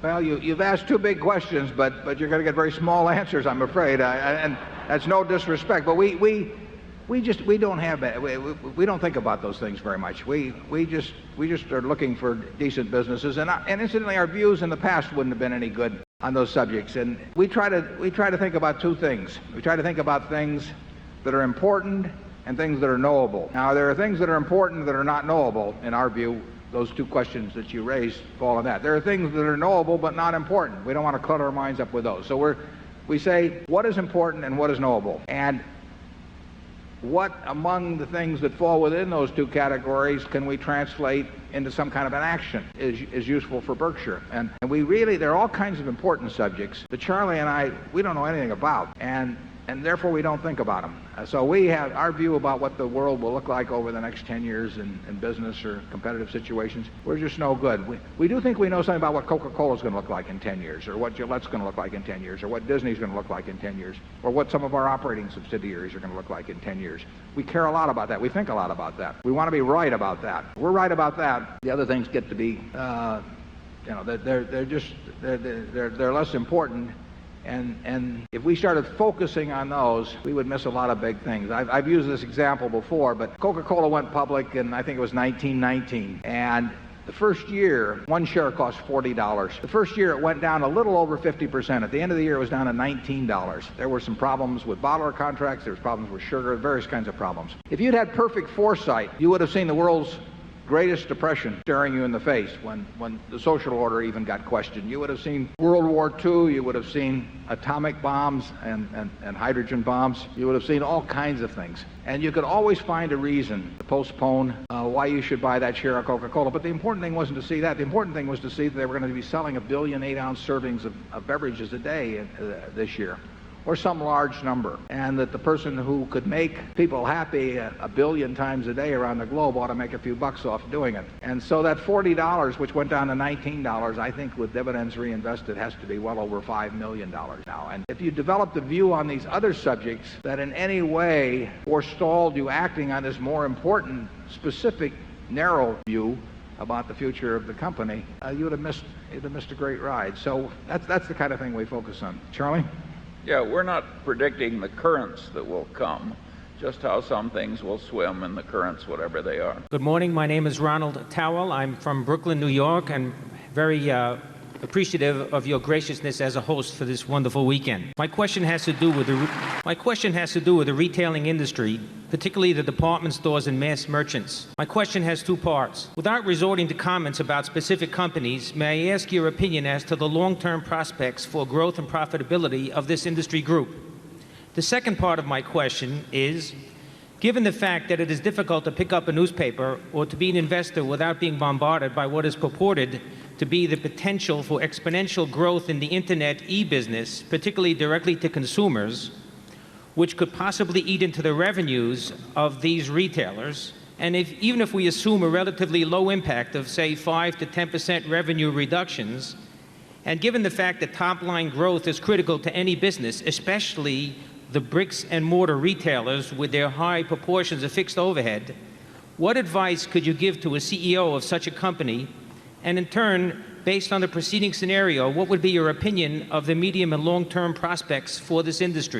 Well, you've asked two big questions, but you're going to get very small answers, I'm afraid. And that's no disrespect, but we don't think about those things very much. We just are looking for decent businesses, and incidentally, our views in the past wouldn't have been any good on those subjects. And we try to think about two things. We try to think about things that are important and things that are knowable. Now, there are things that are important that are not knowable. In our view, those two questions that you raised fall in that. There are things that are knowable but not important. We don't want to clutter our minds up with those. So we say what is important and what is knowable. And what among the things that fall within those two categories can we translate into some kind of an action is useful for Berkshire. And there are all kinds of important subjects that Charlie and I, we don't know anything about. And therefore we don't think about them. So we have our view about what the world will look like over the next 10 years in business or competitive situations. We're just no good. We do think we know something about what Coca-Cola is going to look like in 10 years, or what Gillette's going to look like in 10 years, or what Disney's going to look like in 10 years, or what some of our operating subsidiaries are going to look like in 10 years. We care a lot about that. We think a lot about that. We want to be right about that. We're right about that. The other things get to be, they're less important. And if we started focusing on those, we would miss a lot of big things. I've used this example before, but Coca-Cola went public in, I think it was 1919. And the first year, one share cost $40. The first year, it went down a little over 50%. At the end of the year, it was down to $19. There were some problems with bottler contracts. There was problems with sugar, various kinds of problems. If you'd had perfect foresight, you would have seen the world's greatest depression staring you in the face when the social order even got questioned. You would have seen World War II, you would have seen atomic bombs and hydrogen bombs. You would have seen all kinds of things. And you could always find a reason to postpone why you should buy that share of Coca-Cola. But the important thing wasn't to see that. The important thing was to see that they were going to be selling 1 billion 8-ounce servings of beverages a day this year, or some large number, and that the person who could make people happy 1 billion times a day around the globe ought to make a few bucks off doing it. And so that $40, which went down to $19, I think with dividends reinvested has to be well over $5 million now. And if you developed a view on these other subjects that in any way forestalled you acting on this more important, specific, narrow view about the future of the company, you'd have missed a great ride. So that's the kind of thing we focus on. Charlie? Yeah, we're not predicting the currents that will come, just how some things will swim in the currents, whatever they are. Good morning. My name is Ronald Towell. I'm from Brooklyn, New York, and very appreciative of your graciousness as a host for this wonderful weekend. My question has to do with the retailing industry, particularly the department stores and mass merchants. My question has two parts. Without resorting to comments about specific companies, may I ask your opinion as to the long-term prospects for growth and profitability of this industry group? The second part of my question is, given the fact that it is difficult to pick up a newspaper or to be an investor without being bombarded by what is purported to be the potential for exponential growth in the internet e-business, particularly directly to consumers, which could possibly eat into the revenues of these retailers, and even if we assume a relatively low impact of, say, 5 to 10% revenue reductions, and given the fact that top-line growth is critical to any business, especially the bricks and mortar retailers with their high proportions of fixed overhead, what advice could you give to a CEO of such a company? And in turn, based on the preceding scenario, what would be your opinion of the medium and long-term prospects for this industry?